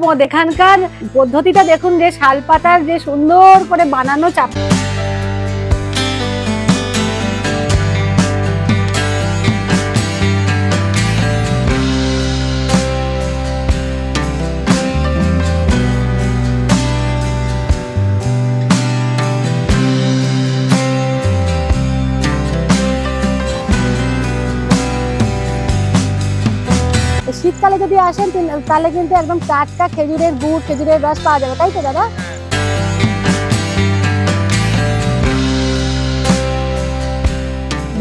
চমৎ। এখানকার পদ্ধতিটা দেখুন, যে শালপাতার যে সুন্দর করে বানানো চাপ। শীতকালে যদি আসেন তাহলে কিন্তু একদম টাটকা খেজুরের গুড়, খেজুরের রস পাওয়া যাবে, তাই তো দাদা?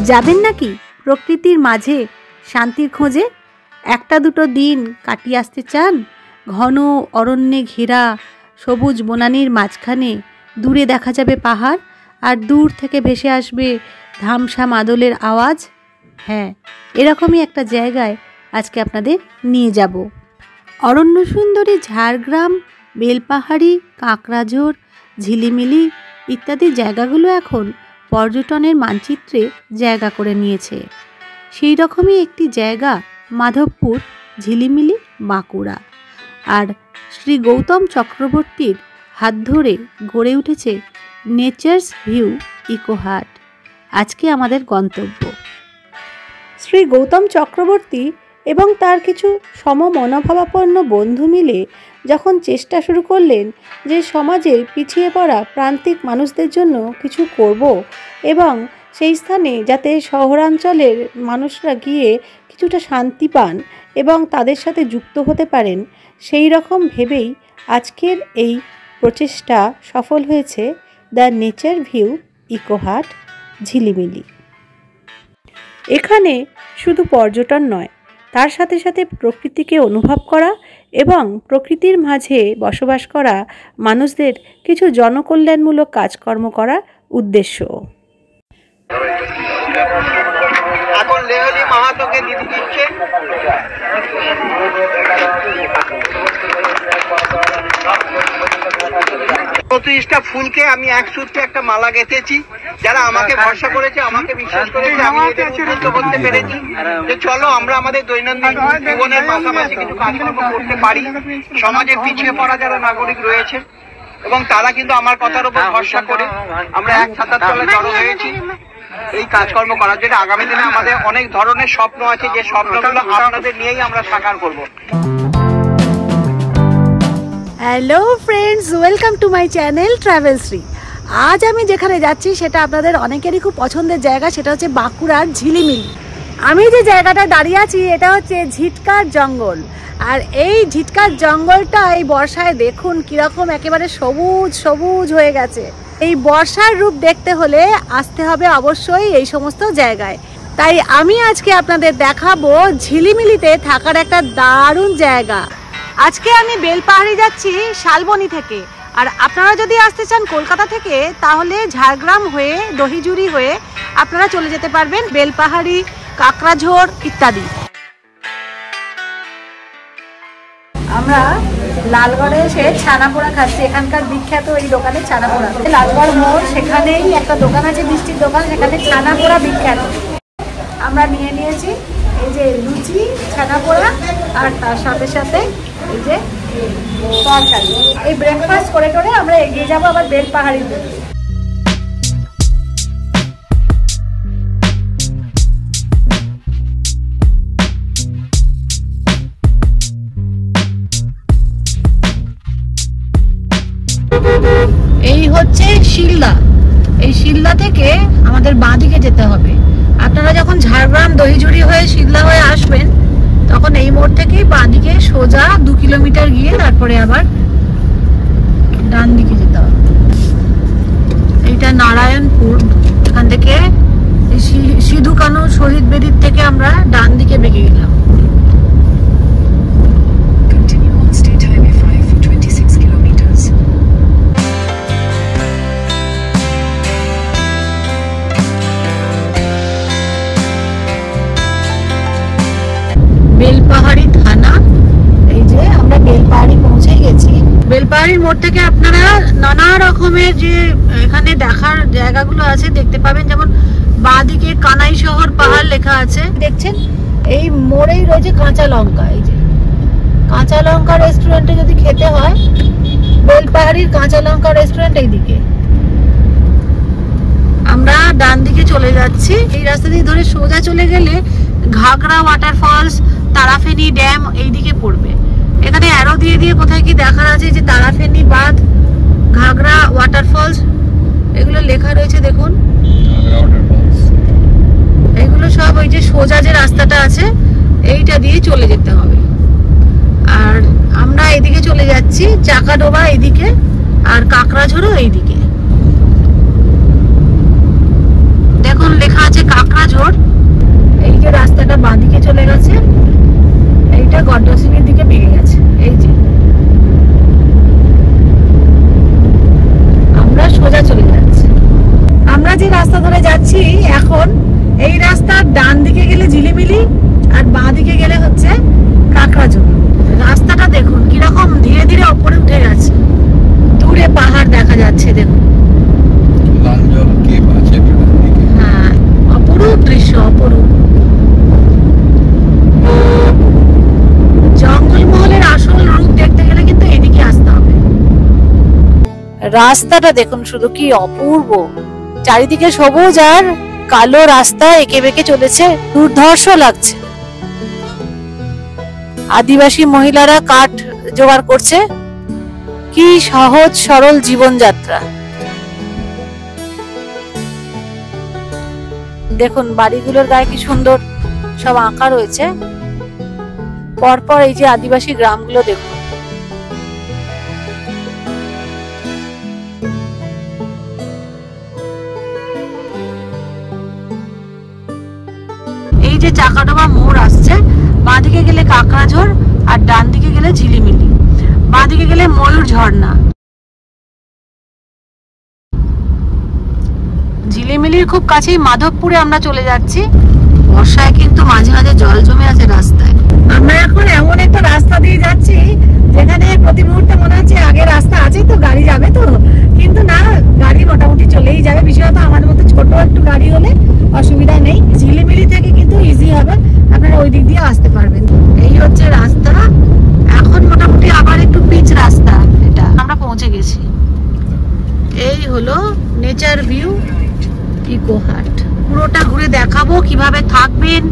যাবেন নাকি প্রকৃতির মাঝে শান্তির খোঁজে? একটা দুটো দিন কাটিয়ে আসতে চান ঘন অরণ্যে ঘেরা সবুজ বনানীর মাঝখানে? দূরে দেখা যাবে পাহাড়, আর দূর থেকে ভেসে আসবে ধামসা মাদলের আওয়াজ। হ্যাঁ, এরকমই একটা জায়গায় আজকে আপনাদের নিয়ে যাব। অরণ্য সুন্দরী ঝাড়গ্রাম, বেলপাহাড়ি, কাঁকড়াঝোড়, ঝিলিমিলি ইত্যাদি জায়গাগুলো এখন পর্যটনের মানচিত্রে জায়গা করে নিয়েছে। সেই রকমই একটি জায়গা মাধবপুর, ঝিলিমিলি, বাঁকুড়া। আর শ্রী গৌতম চক্রবর্তীর হাত ধরে গড়ে উঠেছে নেচার্স ভিউ ইকো হাট। আজকে আমাদের গন্তব্য। শ্রী গৌতম চক্রবর্তী এবং তার কিছু সমমনোভাবাপন্ন বন্ধু মিলে যখন চেষ্টা শুরু করলেন যে সমাজে পিছিয়ে পড়া প্রান্তিক মানুষদের জন্য কিছু করব, এবং সেই স্থানে যাতে শহরাঞ্চলের মানুষরা গিয়ে কিছুটা শান্তি পান এবং তাদের সাথে যুক্ত হতে পারেন, সেই রকম ভেবেই আজকের এই প্রচেষ্টা সফল হয়েছে দ্য নেচার ভিউ ইকো হাট, ঝিলিমিলি। এখানে শুধু পর্যটন নয়, তার সাথে সাথে প্রকৃতিকে অনুভব করা এবং প্রকৃতির মাঝে বসবাস করা মানুষদের কিছু জনকল্যাণমূলক কাজকর্ম করার উদ্দেশ্য। এখন লেহলি মাহাতোকে দিদি দিচ্ছে। প্রতিষ্ঠা ফুলকে আমি এক সূত্রে একটা মালা গেঁথেছি। যারা আমাকে ভরসা করেছে, আমাকে বিশ্বাস করেছে, আমি এদের উদ্বুদ্ধ করতে পেরেছি যে চলো আমরা আমাদের দৈনন্দিন জীবনের পাশাপাশি কিছু কাজকর্ম করতে পারি। সমাজে পিছিয়ে পড়া যারা নাগরিক রয়েছে এবং তারা কিন্তু আমার কথার উপর ভরসা করে আমরা এক ছাতার তলে জড়ো হয়েছি এই কাজকর্ম করার জন্য। আগামী দিনে আমাদের অনেক ধরনের স্বপ্ন আছে, যে স্বপ্নগুলো আপনাদের নিয়েই আমরা সাকার করব। Hello friends, welcome to my channel travel Shri. আজ আমি যেখানে যাচ্ছি সেটা আপনাদের অনেকেরই খুব পছন্দের জায়গা, সেটা হচ্ছে বাঁকুড়ার ঝিলিমিলি। আমি যে জায়গাটা দাঁড়িয়ে আছি এটা হচ্ছে ঝিটকার জঙ্গল। আর এই ঝিটকার জঙ্গলটা এই বর্ষায় দেখুন কিরকম একেবারে সবুজ সবুজ হয়ে গেছে। এই বর্ষার রূপ দেখতে হলে আসতে হবে অবশ্যই এই সমস্ত জায়গায়। তাই আমি আজকে আপনাদের দেখাবো ঝিলিমিলিতে থাকার একটা দারুণ জায়গা। আজকে আমি বেলপাহাড়ি যাচ্ছি শালবনী থেকে, আর আপনারা যদি আসতে চান কলকাতা থেকে তাহলে ঝাড়গ্রাম হয়ে দহিজুড়ি হয়ে আপনারা চলে যেতে পারবেন বেলপাহাড়ি, কাঁকড়াঝোড় ইত্যাদি। আমরা লালগড়ে এসে ছানাপোড়া খাচ্ছি। এখানকার বিখ্যাত এই দোকানে ছানাপোড়া, লালগড় মোড়, সেখানেই একটা দোকান আছে মিষ্টির দোকান, সেখানে ছানাপোড়া বিখ্যাত। আমরা নিয়ে নিয়েছি এই যে লুচি, ছানাপোড়া, আর তার সাথে সাথে এই যে তরকারি। এই ব্রেকফাস্ট করে করে আমরা এগিয়ে যাবো আবার বেলপাহাড়ির দিকে। এই হচ্ছে শিলদা। এই শিলদা থেকে আমাদের বাঁদিকে যেতে হবে। আপনারা যখন ঝাড়গ্রাম দহিজুড়ি হয়ে শিলদা হয়ে আসবেন তখন এই মোড় থেকেই বাঁদিকে সোজা 2 কিলোমিটার গিয়ে তারপরে আবার ডান দিকে যেতে হবে। এইটা নারায়ণপুর। এখান থেকে সিধু কানু শহীদ বেদির থেকে আমরা ডান দিকে বেঁকে গেলাম। বেলপাহাড়ি থানা। এই যে আমরা বেলপাহাড়ি পৌঁছে গেছি। বেলপাহাড়ির মোড় থেকে আপনারা নানা রকমের যে এখানে দেখার জায়গাগুলো আছে দেখতে পাবেন, যেমন বাঁদিকে কানাই শহর পাহাড় লেখা আছে দেখছেন। এই মোড়েই রয়েছে কাঁচা লঙ্কা। এই যে কাঁচা লঙ্কা রেস্টুরেন্টে যদি খেতে হয়, বেলপাহাড়ির কাঁচা লঙ্কা রেস্টুরেন্ট এইদিকে। আমরা ডান দিকে চলে যাচ্ছি। এই রাস্তা দিয়ে ধরে সোজা চলে গেলে ঘাগরা ওয়াটারফলস, তারাফেনী ড্যাম এইদিকে পড়বে। এখানে অ্যারো দিয়ে দিয়ে কোথায় কি দেখার আছে যে তারাফেনী বাঁধ, ঘাগরা ওয়াটারফলস এগুলো লেখা রয়েছে দেখুন। এগুলো সব ওই যে সোজা যে রাস্তাটা আছে এইটা দিয়ে চলে যেতে হবে। আর আমরা এদিকে চলে যাচ্ছি, চাকাডোবা এইদিকে আর কাকড়াঝোড়ও এইদিকে। দেখুন লেখা আছে কাকড়াঝোড়। এই যে রাস্তাটা বাঁদিকে চলে গেছে, এইটা গড্ডাসিংহের দিকে বেরিয়ে গেছে। এই যে আমরা সোজা চলে যাচ্ছি। আমরা যে রাস্তা ধরে যাচ্ছি এখন, এই রাস্তার ডান দিকে গেলে ঝিলিমিলি আর বাঁ দিকে গেলে হচ্ছে কাকড়াঝোড়। রাস্তাটা দেখুন কিরকম ধীরে ধীরে উপরে উঠে গেছে, দূরে পাহাড় দেখা যাচ্ছে দেখুন। হ্যাঁ, অপরূপ দৃশ্য, অপরূপ। জঙ্গলমহলের আসল রূপ দেখতে গেলে কিন্তু এদিকে আসতে হবে। রাস্তাটা দেখুন শুধু কি অপূর্ব, চারিদিকে সবুজ আর কালো রাস্তা এঁকে বেঁকে চলেছে, দুর্ধর্ষ লাগছে। আদিবাসী মহিলারা কাঠ জোগাড় করছে, কি সহজ সরল জীবনযাত্রা। দেখুন বাড়িগুলোর গায়ে কি সুন্দর সব আঁকা রয়েছে, পরপর এই যে আদিবাসী গ্রামগুলো দেখুন। এই যে চাকাডোবা মোড় আসছে, বাঁ দিকে গেলে কাকড়াঝোড় আর ডান দিকে গেলে ঝিলিমিলি, বাঁ দিকে গেলে ময়ূর ঝর্ণা। ঝিলিমিলির খুব কাছেই মাধবপুরে আমরা চলে যাচ্ছি। বর্ষায় কিন্তু মাঝে মাঝে জল জমে আছে রাস্তায়। আমরা এখন এমন একটা রাস্তা দিয়ে যাচ্ছি যেখানে প্রতি মুহূর্তে মনে হচ্ছে আগে রাস্তা আছে তো, গাড়ি যাবে তো, কিন্তু না, গাড়ি মোটামুটি চলেই যাবে। বিশেষত আমাদের মতো ছোট একটু গাড়ি হলে অসুবিধা নেই, ঝিলিমিলি থেকে কিন্তু ইজি হবে, আপনারা ওই দিক দিয়ে আসতে পারবেন। এই হচ্ছে রাস্তা, এখন মোটামুটি আবার একটু পিচ রাস্তা। এটা আমরা পৌঁছে গেছি। এই হলো নেচার ভিউ ইকো হাট। পুরোটা ঘুরে দেখাবো, কিভাবে থাকবেন,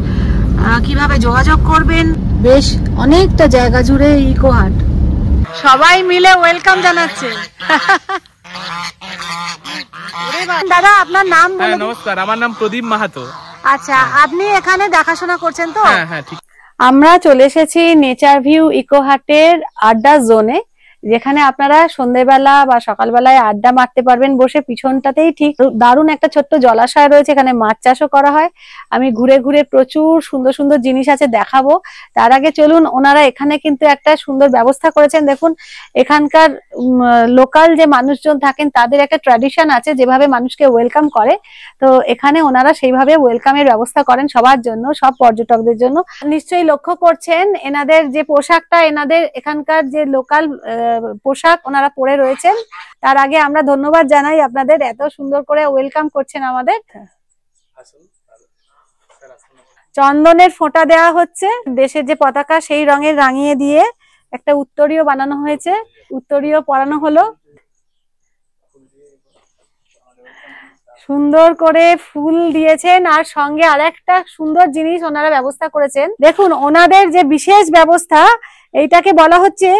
কিভাবে যোগাযোগ করবেন। বেশ অনেকটা জায়গা জুড়ে ইকো হাট, সবাই মিলে ওয়েলকাম জানাচ্ছে। দাদা আপনার নাম বলুন। নমস্কার, আমার নাম প্রদীপ মাহাতো। আচ্ছা, আপনি এখানে দেখাশোনা করছেন তো? হ্যাঁ হ্যাঁ ঠিক। আমরা চলে এসেছি নেচার ভিউ ইকো হাটের আড্ডা জোনে, যেখানে আপনারা সন্ধ্যেবেলা বা সকালবেলায় আড্ডা মারতে পারবেন বসে। পিছনটাতেই ঠিক দারুণ একটা ছোট্ট জলাশয় রয়েছে, এখানে মাছ চাষও করা হয়। আমি ঘুরে ঘুরে প্রচুর সুন্দর সুন্দর জিনিস আছে দেখাবো। তার আগে চলুন, ওনারা এখানে কিন্তু একটা সুন্দর ব্যবস্থা করেছেন। দেখুন এখানকার লোকাল যে মানুষজন থাকেন তাদের একটা ট্র্যাডিশন আছে, যেভাবে মানুষকে ওয়েলকাম করে। তো এখানে ওনারা সেইভাবে ওয়েলকামের ব্যবস্থা করেন সবার জন্য, সব পর্যটকদের জন্য। নিশ্চয়ই লক্ষ্য করছেন এনাদের যে পোশাকটা, এনাদের এখানকার যে লোকাল পোশাক ওনারা পরে রয়েছেন। তার আগে আমরা ধন্যবাদ জানাই আপনাদের, এত সুন্দর করে ওয়েলকাম করছেন আমাদের। চন্দনের ফোঁটা দেওয়া হচ্ছে, দেশের যে পতাকা সেই রঙের রাঙিয়ে দিয়ে একটা উত্তরীয় বানানো হয়েছে, উত্তরীয় পরানো হলো। সুন্দর করে ফুল দিয়েছেন, আর সঙ্গে আরেকটা সুন্দর জিনিস ওনারা ব্যবস্থা করেছেন। দেখুন ওনাদের যে বিশেষ ব্যবস্থা, এইটাকে বলা হচ্ছে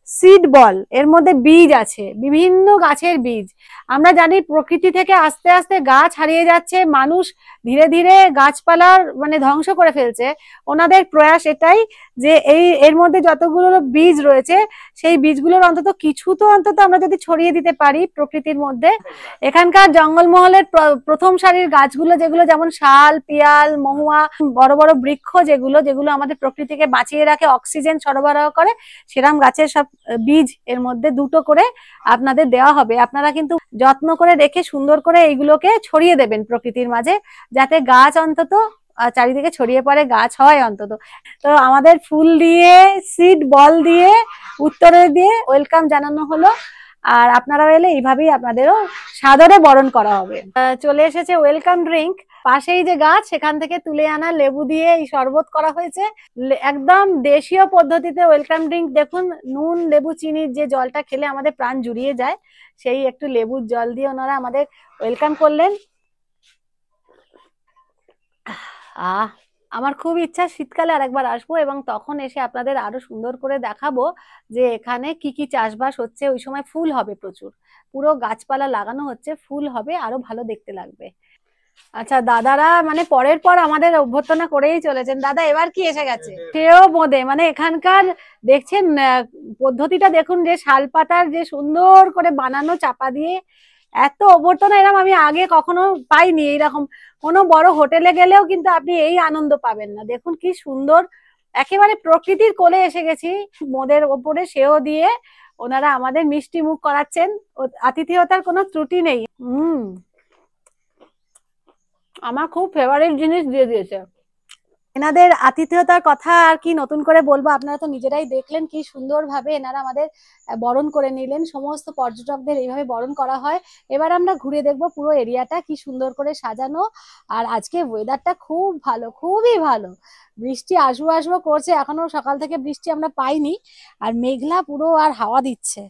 সিড বল। এর মধ্যে বীজ আছে, বিভিন্ন গাছের বীজ। আমরা জানি প্রকৃতি থেকে আস্তে আস্তে গাছ হারিয়ে যাচ্ছে, মানুষ ধীরে ধীরে গাছপালার ধ্বংস করে ফেলছে। ওনাদের প্রয়াস এটাই যে এর মধ্যে যতগুলো বীজ রয়েছে সেই বীজগুলোর অন্তত কিছু তো অন্তত আমরা যদি ছড়িয়ে দিতে পারি প্রকৃতির মধ্যে। এখানকার জঙ্গলমহলের প্রথম সারির গাছগুলো, যেগুলো যেমন শাল, পিয়াল, মহুয়া, বড় বড় বৃক্ষ, যেগুলো আমাদের প্রকৃতিকে বাঁচিয়ে রাখে, অক্সিজেন সরবরাহ করে, সেরাম গাছের সব বীজ এর মধ্যে দুটো করে আপনাদের দেওয়া হবে। আপনারা কিন্তু যত্ন করে রেখে সুন্দর করে এইগুলোকে ছড়িয়ে দেবেন প্রকৃতির মাঝে, যাতে গাছ অন্তত চারিদিকে ছড়িয়ে পড়ে, গাছ হয় অন্তত। তো আমাদের ফুল দিয়ে, সিড বল দিয়ে, উত্তরে দিয়ে ওয়েলকাম জানানো হলো। আর আপনারা এলে এইভাবেই আপনাদেরও সাদরে বরণ করা হবে। চলে এসেছে ওয়েলকাম ড্রিঙ্ক, পাশেই যে গাছ সেখান থেকে তুলে আনা লেবু দিয়ে এই শরবত করা হয়েছে। একদম দেশীয় পদ্ধতিতে ওয়েলকাম ড্রিঙ্ক। দেখুন, নুন লেবু চিনির যে জলটা খেলে আমাদের প্রাণ জুড়িয়ে যায়, সেই একটু লেবুর জল দিয়ে ওনারা আমাদের ওয়েলকাম করলেন। আমার খুব ইচ্ছা শীতকালে আরেকবার আসবো এবং তখন এসে আপনাদের আরো সুন্দর করে দেখাবো যে এখানে কি কি চাষবাস হচ্ছে। ওই সময় ফুল হবে প্রচুর, পুরো গাছপালা লাগানো হচ্ছে, ফুল হবে, আরো ভালো দেখতে লাগবে। আচ্ছা, দাদারা মানে পরের পর আমাদের অভ্যর্থনা করেই চলেছেন। দাদা এবার কি এসে গেছে? সেও বোঁদে, মানে এখানকার দেখছেন পদ্ধতিটা দেখুন, যে শাল পাতার যে সুন্দর করে বানানো চাপা দিয়ে এত অভ্যর্থনা এরকম আমি আগে কখনো পাইনি। এইরকম কোনো বড় হোটেলে গেলেও কিন্তু আপনি এই আনন্দ পাবেন না। দেখুন কি সুন্দর, একেবারে প্রকৃতির কোলে এসে গেছি। মোদের ওপরে সেও দিয়ে ওনারা আমাদের মিষ্টি মুখ করাচ্ছেন, আতিথেয়তার কোনো ত্রুটি নেই। আমার খুব ফেভারিট জিনিস দিয়ে দিয়েছে। এনাদের আতিথেয়তার কথা আর কি নতুন করে বলবো, আপনারা তো নিজেরাই দেখলেন কি সুন্দর ভাবে এনারা আমাদের বরণ করে নিলেন। সমস্ত পর্যটকদের এইভাবে বরণ করা হয়। এবার আমরা ঘুরে দেখবো পুরো এরিয়াটা কি সুন্দর করে সাজানো। আর আজকে ওয়েদারটা খুব ভালো, খুবই ভালো। বৃষ্টি আসবো আসবো করছে, এখনো সকাল থেকে বৃষ্টি আমরা পাইনি, আর মেঘলা পুরো আর হাওয়া দিচ্ছে।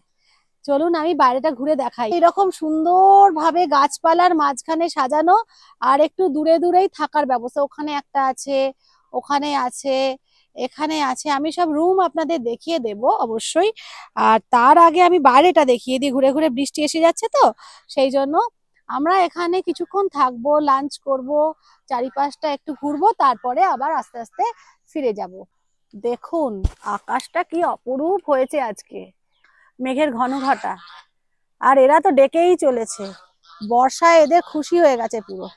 চলুন আমি বাইরেটা ঘুরে দেখাই। এরকম সুন্দর ভাবে গাছপালার মাঝখানে সাজানো, আর একটু দূরে দূরেই থাকার ব্যবস্থা। ওখানে একটা আছে, ওখানে আছে, এখানে আছে। আমি সব রুম আপনাদের দেখিয়ে দেব অবশ্যই। আর তার আগে আমি বাইরেটা দেখিয়ে দিই। ঘুরে ঘুরে বৃষ্টি এসে যাচ্ছে তো সেই জন্য আমরা এখানে কিছুক্ষণ থাকবো, লাঞ্চ করব, চারিপাশটা একটু ঘুরবো, তারপরে আবার আস্তে আস্তে ফিরে যাব। দেখুন আকাশটা কি অপরূপ হয়েছে আজকে, মেঘের ঘন ঘটা। আর এরা তো ডেকেই চলেছে, বর্ষায় এদের খুশি হয়ে গেছে পুরো।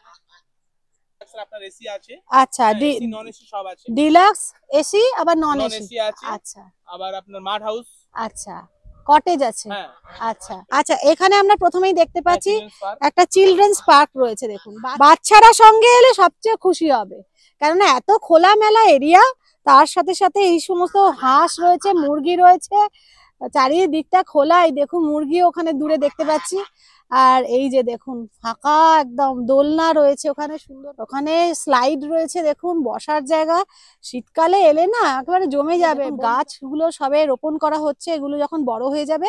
আপনার এসি আছে, আচ্ছা, এসি নন এসি সব আছে। ডিলাক্স এসি আবার নন নন এসি এসি আছে। আচ্ছা, আবার আপনার মাড হাউস, আচ্ছা, কটেজ আছে। হ্যাঁ। আচ্ছা আচ্ছা, এখানে আমরা প্রথমেই দেখতে পাচ্ছি চিলড্রেন্স পার্ক। একটা চিলড্রেন্স পার্ক রয়েছে। দেখুন, বাচ্চারা সঙ্গে এলে সবচেয়ে খুশি হবে, কেননা এত খোলামেলা এরিয়া, তার সাথে সাথে এই সমস্ত হাঁস রয়েছে, মুরগি রয়েছে, চারিদিকটা খোলা। এই দেখুন মুরগি ওখানে দূরে দেখতে পাচ্ছি। আর এই যে দেখুন ফাঁকা একদম, দোলনা রয়েছে ওখানে সুন্দর, ওখানে স্লাইড রয়েছে। দেখুন বসার জায়গা, শীতকালে এলে না একেবারে জমে যাবে। গাছগুলো সবে রোপণ করা হচ্ছে, এগুলো যখন বড় হয়ে যাবে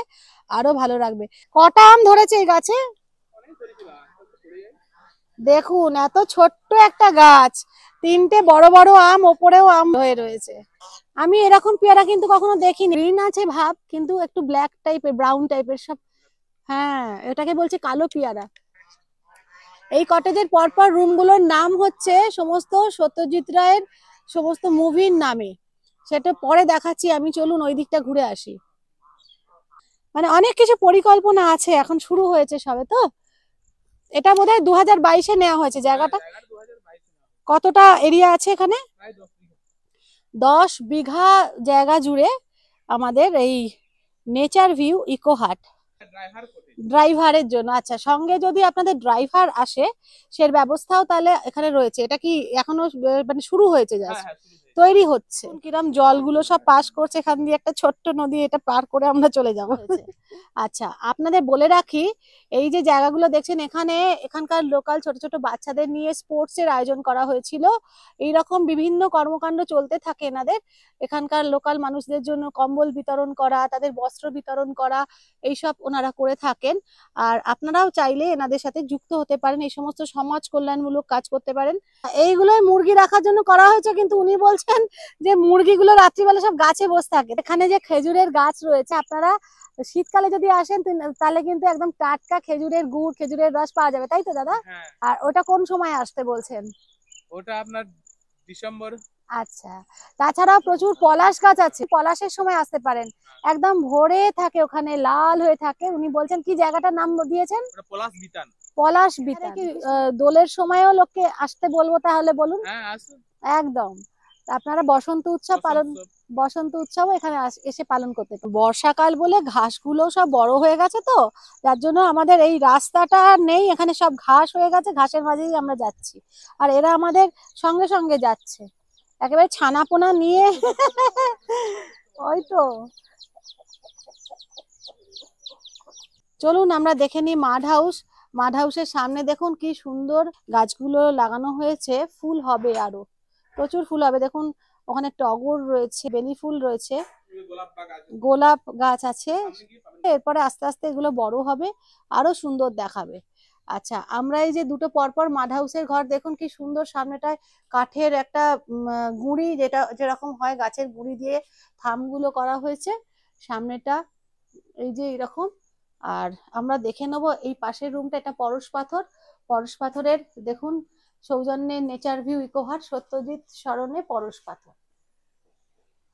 আরো ভালো লাগবে। কটা আম ধরেছে এই গাছে দেখুন, এত ছোট্ট একটা গাছ, তিনটে বড় বড় আম, ওপরেও আম হয়ে রয়েছে। আমি এরকম পেয়ারা কিন্তু কখনো দেখিনি। গ্রিন আছে ভাব, কিন্তু একটু ব্ল্যাক টাইপের, ব্রাউন টাইপের সব। হ্যাঁ, এটাকে বলছে কালো পেয়ারা। এই কটেজের পরপর রুমগুলোর নাম হচ্ছে সমস্ত সত্যজিৎ রায়ের সমস্ত মুভির নামে, সেটা পরে দেখাচ্ছি আমি। চলুন ওই দিকটা ঘুরে আসি। মানে অনেক কিছু পরিকল্পনা আছে, এখন শুরু হয়েছে সবে তো। এটা বোধহয় 2022-এ নেওয়া হয়েছে জায়গাটা। কতটা এরিয়া আছে এখানে? 10 বিঘা জায়গা জুড়ে আমাদের এই নেচার ভিউ ইকো হাট। ড্রাইভারের জন্য, আচ্ছা, সঙ্গে যদি আপনাদের ড্রাইভার আসে সে ব্যবস্থাও তাহলে এখানে রয়েছে। এটা কি এখনো মানে শুরু হয়েছে, জাস্ট তৈরি হচ্ছে? কিরম জলগুলো সব পাস করছে এখান দিয়ে, একটা ছোট্ট নদী, এটা পার করে আমরা চলে যাব। আচ্ছা, আপনাদের বলে রাখি, এই যে জায়গাগুলো দেখছেন এখানে, এখানকার লোকাল ছোট ছোট বাচ্চাদের নিয়ে স্পোর্টস এর আয়োজন করা হয়েছিল। এইরকম বিভিন্ন কর্মকাণ্ড চলতে থাকে এনাদের। এখানকার লোকাল মানুষদের জন্য কম্বল বিতরণ করা, তাদের বস্ত্র বিতরণ করা, এইসব ওনারা করে থাকেন। আর আপনারাও চাইলে এনাদের সাথে যুক্ত হতে পারেন, এই সমস্ত সমাজ কল্যাণমূলক কাজ করতে পারেন। এইগুলোই মুরগি রাখার জন্য করা হয়েছে, কিন্তু উনি বলছেন যে মুরগিগুলো রাত্রিবেলা সব গাছে বসে থাকে। এখানে যে খেজুরের গাছ রয়েছে, আপনারা শীতকালে যদি আসেন তাহলে কিন্তু একদম টাটকা খেজুরের গুড়, খেজুরের রস পাওয়া যাবে, তাই তো দাদা? আর ওটা কোন সময় আসতে বলছেন? ওটা আপনার ডিসেম্বর। আচ্ছা, তাছাড়াও প্রচুর পলাশ গাছ আছে, পলাশের সময় আসতে পারেন, একদম ভরে থাকে, ওখানে লাল হয়ে থাকে। উনি বলছেন কি জায়গাটার নাম দিয়েছেন? পলাশ বিতান। পলাশ বিতান। কি দোলের সময়ও লোককে আসতে বলবো তাহলে বলুন? হ্যাঁ আসুন একদম। আপনারা বসন্ত উৎসব পালন, বসন্ত উৎসব এখানে এসে পালন করতে পারেন। বর্ষাকাল বলে ঘাসগুলো সব বড় হয়ে গেছে তো, যার জন্য আমাদের এই রাস্তাটা নেই, এখানে সব ঘাস হয়ে গেছে, ঘাসের মাঝেই আমরা যাচ্ছি। আর এরা আমাদের সঙ্গে সঙ্গে যাচ্ছে, একেবারে ছানাপোনা নিয়ে। ওই তো চলুন আমরা দেখে নিই মাড হাউস। মাড হাউসের সামনে দেখুন কি সুন্দর গাছগুলো লাগানো হয়েছে, ফুল হবে আরো প্রচুর ফুল হবে। দেখুন ওখানে টগর রয়েছে, বেলি ফুল রয়েছে, গোলাপ বাগ আছে, গোলাপ গাছ আছে। সামনে গিয়ে পাবেন। এরপরে আস্তে আস্তে এগুলো বড় হবে, আরো সুন্দর দেখাবে। আচ্ছা, আমরা এই যে দুটো পরপর মাড হাউসের ঘর দেখুন কি সুন্দর, সামনেটায় কাঠের একটা গুঁড়ি, যেটা যেরকম হয় গাছের গুঁড়ি দিয়ে থামগুলো করা হয়েছে সামনেটা, এই যে এরকম। আর আমরা দেখে নেবো এই পাশের রুমটা, এটা পরশ পাথর। পরশ পাথরের দেখুন সৌজন্যে নেচার ভিউ ইকোহাট, সত্যজিৎ স্মরণে পরশ পাথর।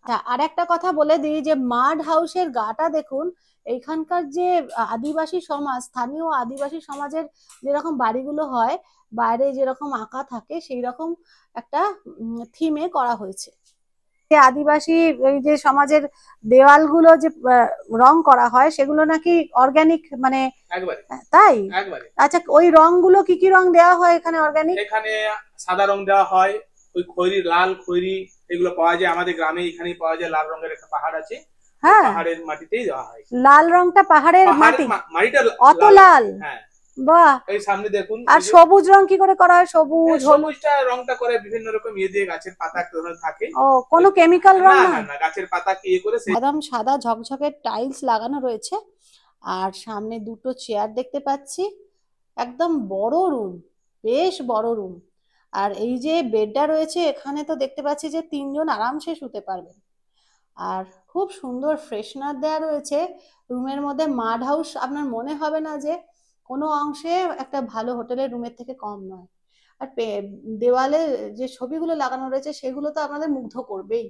আচ্ছা, আর একটা কথা বলে দিই যে মাড হাউসের গাটা দেখুন, এইখানকার যে আদিবাসী সমাজ, স্থানীয় আদিবাসী সমাজের যেরকম বাড়িগুলো হয়, বাইরে যেরকম আঁকা থাকে সেই রকম একটা থিমে করা হয়েছে। যে আদিবাসী এই যে সমাজের দেওয়ালগুলো যে রং করা হয় সেগুলো নাকি অর্গানিক, মানে একবারে তাই? একবারে। আচ্ছা, ওই রংগুলো কি কি রং দেওয়া হয় এখানে অর্গানিক? এখানে সাদা রং দেওয়া হয়, ওই খয়েরি, লাল খয়েরি এগুলো পাওয়া যায় আমাদের গ্রামে। এখানেই পাওয়া যায়, লাল রঙের একটা পাহাড় আছে, হ্যাঁ, পাহাড়ের মাটিতেই দেওয়া হয়। লাল রংটা পাহাড়ের মাটি, মাটিটা অত লাল? হ্যাঁ, বাহ। এই সামনে দেখুন। আর সবুজ রং কি করে করা হয়? সবুজ, হলুদ? সবুজটা রংটা করে বিভিন্ন রকম ইয়ে দিয়ে, গাছের পাতা থাকে। ও, কোনো কেমিক্যাল রং না না? না, গাছের পাতা ইয়ে করে একদম সাদা ঝকঝকে টাইলস লাগানো রয়েছে। আর সামনে দুটো চেয়ার দেখতে পাচ্ছি। একদম বড় রুম, বেশ বড় রুম। আর এই যে বেডটা রয়েছে এখানে, তো দেখতে পাচ্ছি যে 3 জন আরামসে শুতে পারবেন। আর খুব সুন্দর ফ্রেশনার দেওয়া রয়েছে রুমের মধ্যে। মাড হাউস আপনার মনে হবে না যে কোনো অংশে একটা ভালো হোটেলের রুমের থেকে কম নয়। আর দেওয়ালে যে ছবিগুলো লাগানো রয়েছে সেগুলো তো আপনাদের মুগ্ধ করবেই।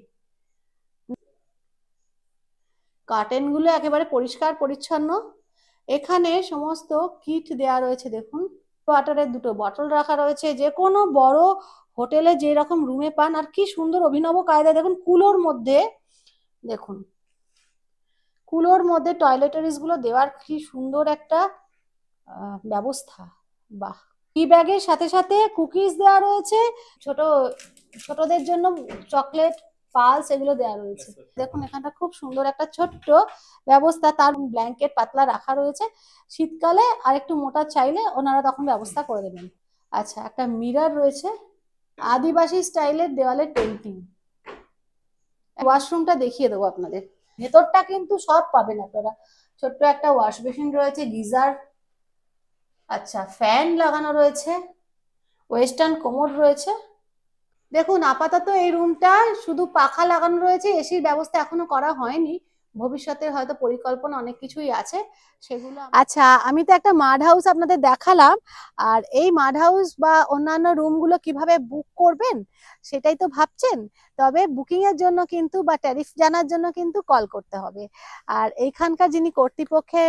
কার্টেন গুলো একেবারে পরিষ্কার পরিচ্ছন্ন। এখানে সমস্ত কিট দেয়া রয়েছে দেখুন, ওয়াটারের দুটো বটল রাখা রয়েছে, যে কোনো বড় হোটেলে যে রকম রুমে পান। আর কি সুন্দর অভিনব কায়দা দেখুন, কুলোর মধ্যে দেখুন, কুলোর মধ্যে টয়লেটারিজ গুলো দেওয়ার কি সুন্দর একটা ব্যবস্থা। বাহ। টি ব্যাগের সাথে সাথে কুকিজ দেওয়া রয়েছে, ছোট ছোটদের জন্য চকলেট, পালস এগুলো দেওয়া রয়েছে। দেখুন এখানটা খুব সুন্দর একটা ছোট্ট ব্যবস্থা, তার ব্ল্যাঙ্কেট পাতলা রাখা রয়েছে। শীতকালে আর একটু মোটা চাইলে ওনারা তখন ব্যবস্থা করে দেবেন। আচ্ছা, একটা মিরর রয়েছে, আদিবাসী স্টাইলের দেওয়ালের পেন্টিং। ওয়াশরুমটা দেখিয়ে দেবো আপনাদের, ভেতরটা কিন্তু সব পাবেন আপনারা। ছোট্ট একটা ওয়াশ বেসিন রয়েছে, গিজার, আচ্ছা ফ্যান লাগানো রয়েছে, ওয়েস্টার্ন কোমোড রয়েছে। দেখুন আপাতত এই রুমটা শুধু পাখা লাগানো রয়েছে, এসির ব্যবস্থা এখনো করা হয়নি। ভবিষ্যতে হয়তো পরিকল্পনা অনেক কিছুই আছে সেগুলো। আচ্ছা, আমি তো একটা মাড হাউস আপনাদের দেখালাম, আর এই মাড হাউস বা অন্যান্য রুমগুলো কিভাবে বুক করবেন সেটাই তো ভাবছেন। তবে বুকিং এর জন্য কিন্তু বা ট্যারিফ জানার জন্য কিন্তু কল করতে হবে। আর এইখানকার যিনি কর্তৃপক্ষে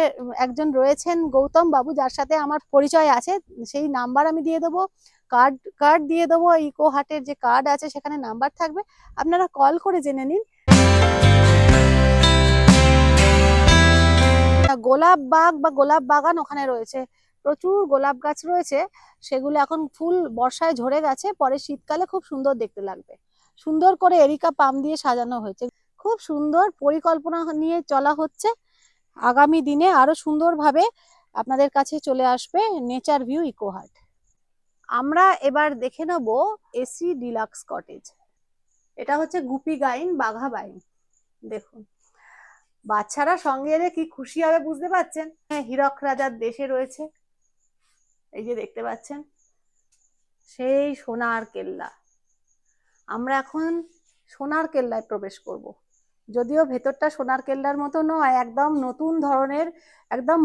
একজন রয়েছেন গৌতম বাবু, যার সাথে আমার পরিচয় আছে, সেই নাম্বার আমি দিয়ে দেবো, কার্ড দিয়ে দেবো। ইকো হাটের যে কার্ড আছে সেখানে নাম্বার থাকবে, আপনারা কল করে জেনে নিন। গোলাপ বাগ বা গোলাপ বাগান ওখানে রয়েছে, প্রচুর গোলাপ গাছ রয়েছে, সেগুলো এখন ফুল বর্ষায় ঝরে গেছে, পরে শীতকালে খুব সুন্দর দেখতে লাগবে। সুন্দর করে এরিকা পাম দিয়ে সাজানো হয়েছে, খুব সুন্দর পরিকল্পনা নিয়ে চলা হচ্ছে। আগামী দিনে আরো সুন্দরভাবে আপনাদের কাছে চলে আসবে নেচার ভিউ ইকোহাট। আমরা এবার দেখে নেব এসি ডিলাক্স কটেজ। এটা হচ্ছে গুপি গাইন, বাঘা বাইন। দেখুন বাচ্চারা সঙ্গে এলে কি খুশি হবে বুঝতে পারছেন। হ্যাঁ, হীরক রাজার দেশে রয়েছে, এই যে দেখতে পাচ্ছেন সেই সোনার কেল্লা। আমরা এখন সোনার কেল্লায় প্রবেশ করব, যদিও ভেতরটা সোনার কেল্লার মতো নয়, একদম নতুন ধরনের, একদম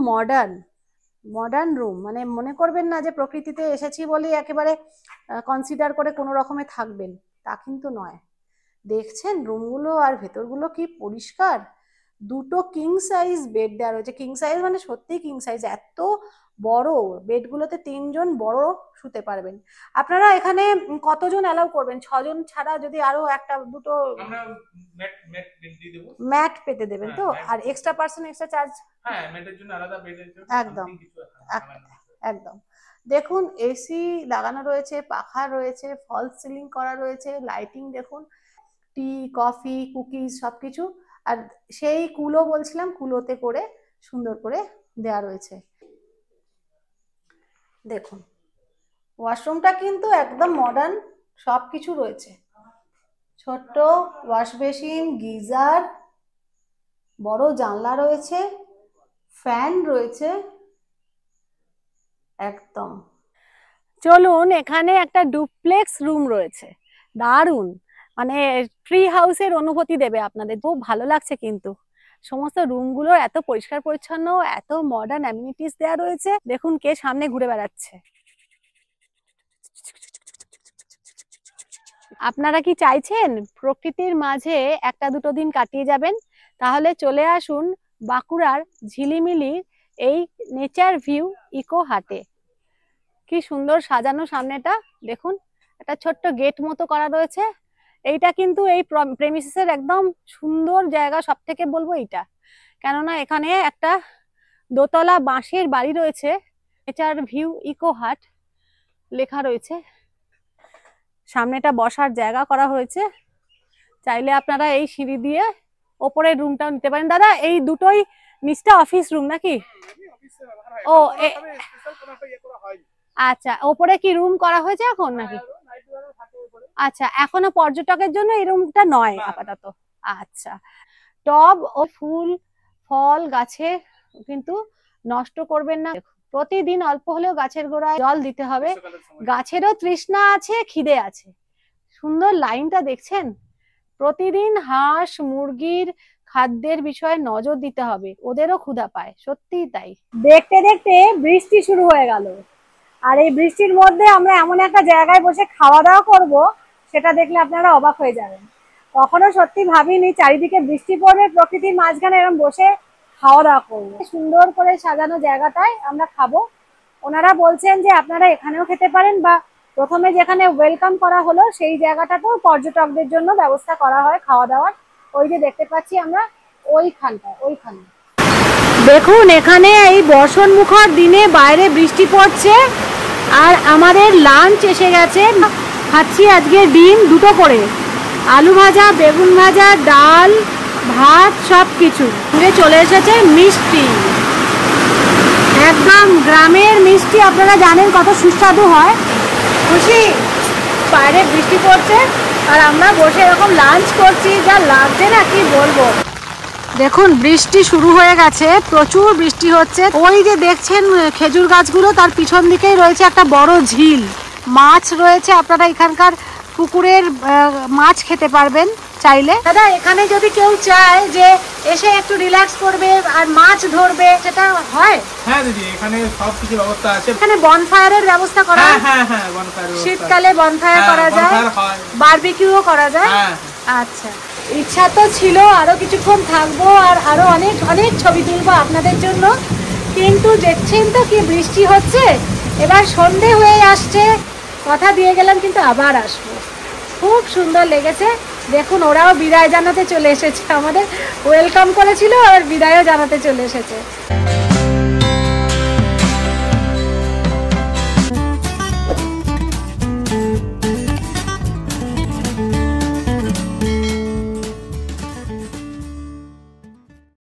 মডার্ন রুম। মানে মনে করবেন না যে প্রকৃতিতে এসেছি বলে একেবারে কনসিডার করে কোনো রকমে থাকবেন, তা কিন্তু নয়। দেখছেন রুমগুলো আর ভেতরগুলো কি পরিষ্কার। দুটো কিং সাইজ বেড দেওয়া রয়েছে, কিং সাইজ মানে সত্যি কিং সাইজ, এত বড় বেডগুলোতে 3 জন বড় শুতে পারবেন। আপনারা এখানে কতজন অ্যালাউ করবেন? 6 জন ছাড়া যদি আরো একটা দুটো ম্যাট পেতে দেবেন তো? আর এক্সট্রা পার্সন এক্সট্রা চার্জ? হ্যাঁ, ম্যাটের জন্য আলাদা বেডের জন্য একদম একদম। দেখুন এসি লাগানো রয়েছে, পাখা রয়েছে, ফলস সিলিং করা রয়েছে, লাইটিং দেখুন, টি, কফি, কুকিজ সবকিছু। আর সেই কুলো বলছিলাম, কুলোতে করে সুন্দর করে দেয়া রয়েছে। দেখুন ওয়াশরুমটা কিন্তু একদম মডার্ন, সব কিছু রয়েছে। ছোট্ট ওয়াশ বেসিন, গিজার, বড় জানলা রয়েছে, ফ্যান রয়েছে একদম। চলুন, এখানে একটা ডুপ্লেক্স রুম রয়েছে, দারুণ, মানে ট্রি হাউসের অনুভূতি দেবে আপনাদের। খুব ভালো লাগছে কিন্তু সমস্ত রুমগুলো এত পরিষ্কার পরিচ্ছন্ন, এত মডার্ন অ্যামিনিটিস দেওয়া রয়েছে। দেখুন কে সামনে ঘুরে বেড়াচ্ছে। আপনারা কি চাইছেন প্রকৃতির মাঝে একটা দুটো দিন কাটিয়ে যাবেন? তাহলে চলে আসুন বাঁকুড়ার ঝিলিমিলির এই নেচার ভিউ ইকো হাটে। কি সুন্দর সাজানো সামনেটা, দেখুন একটা ছোট্ট গেট মতো করা রয়েছে। এইটা কিন্তু এই প্রেমিসেসের একদম সুন্দর জায়গা, সব থেকে বলবো এইটা, কেননা এখানে একটা দোতলা বাঁশের বাড়ি রয়েছে, নেচার ভিউ ইকো হাট লেখা রয়েছে। সামনেটা বসার জায়গা করা হয়েছে, চাইলে আপনারা এই সিঁড়ি দিয়ে ওপরের রুমটাও নিতে পারেন। দাদা এই দুটোই নিচটা অফিস রুম নাকি? ও আচ্ছা, ওপরে কি রুম করা হয়েছে এখন নাকি? আচ্ছা, এখনো পর্যটকের জন্য এই রুমটা নয় আপাতত। আচ্ছা, টব ও ফুল ফল গাছে কিন্তু নষ্ট করবেন না। প্রতিদিন অল্প হলেও গাছের গোড়ায় জল দিতে হবে। গাছেরও তৃষ্ণা আছে, খিদে আছে। সুন্দর লাইনটা দেখছেন? প্রতিদিন হাঁস মুরগির খাদ্যের বিষয়ে নজর দিতে হবে, ওদেরও ক্ষুধা পায়। সত্যি তাই। দেখতে দেখতে বৃষ্টি শুরু হয়ে গেল, আর এই বৃষ্টির মধ্যে আমরা এমন একটা জায়গায় বসে খাওয়া দাওয়া করব, সেটা দেখলে আপনারা অবাক হয়ে যাবেন। কখনো সত্যি ভাবিনি চারিদিকে বৃষ্টি পড়বে, প্রকৃতির মাঝখানে এরকম বসে খাওয়া দাওয়া করবো। সুন্দর করে সাজানো জায়গাটায় আমরা খাবো। ওনারা বলছেন যে আপনারা এখানেও খেতে পারেন, বা প্রথমে যেখানে ওয়েলকাম করা হলো সেই জায়গাটাতেও পর্যটকদের জন্য ব্যবস্থা করা হয় খাওয়া দাওয়ার। ওই যে দেখতে পাচ্ছি আমরা ওইখানে দেখুন, এখানে এই বর্ষণ মুখর দিনে বাইরে বৃষ্টি পড়ছে, আর আমাদের লাঞ্চ এসে গেছে। খাচ্ছি আজকে ডিম দুটো করে, আলু ভাজা, বেগুন ভাজা, ডাল, ভাত, সব কিছু চলে এসেছে মিষ্টি, একদম গ্রামের মিষ্টি। আপনারা জানেন কত সুস্বাদু হয়। খুশি, বাইরে বৃষ্টি পড়ছে আর আমরা বসে এরকম লাঞ্চ করছি, যা লাগছে না কি বলবো। দেখুন বৃষ্টি শুরু হয়ে গেছে, প্রচুর বৃষ্টি হচ্ছে। ওই যে দেখছেন খেজুর গাছগুলো, তার পিছন দিকেই রয়েছে একটা বড় ঝিল। মাছ রয়েছে, আপনারা এখানকার পুকুরের মাছ খেতে পারবেন চাইলে। দাদা এখানে যদি কেউ চায় যে এসে একটু রিল্যাক্স করবে আর মাছ ধরবে, সেটা হয়? হ্যাঁ দিদি, এখানে সবকিছু ব্যবস্থা আছে। এখানে বনফায়ারের ব্যবস্থা করা হয়। হ্যাঁ বনফায়ার, শীতকালে বনফায়ার করা যায়, বারবিকিউও করা যায়। আচ্ছা, ইচ্ছা তো ছিল আরো কিছুক্ষণ থাকবো আর আরো অনেক অনেক ছবি তুলবো আপনাদের জন্য, কিন্তু দেখছেন তো কি বৃষ্টি হচ্ছে। এবার সন্ধে হয়ে আসছে, কথা দিয়ে গেলাম কিন্তু আবার আসবো। খুব সুন্দর লেগেছে। দেখুন ওরাও বিদায় জানাতে চলে এসেছে, আমাদের ওয়েলকাম করেছিল আর বিদায়ও জানাতে চলে এসেছে।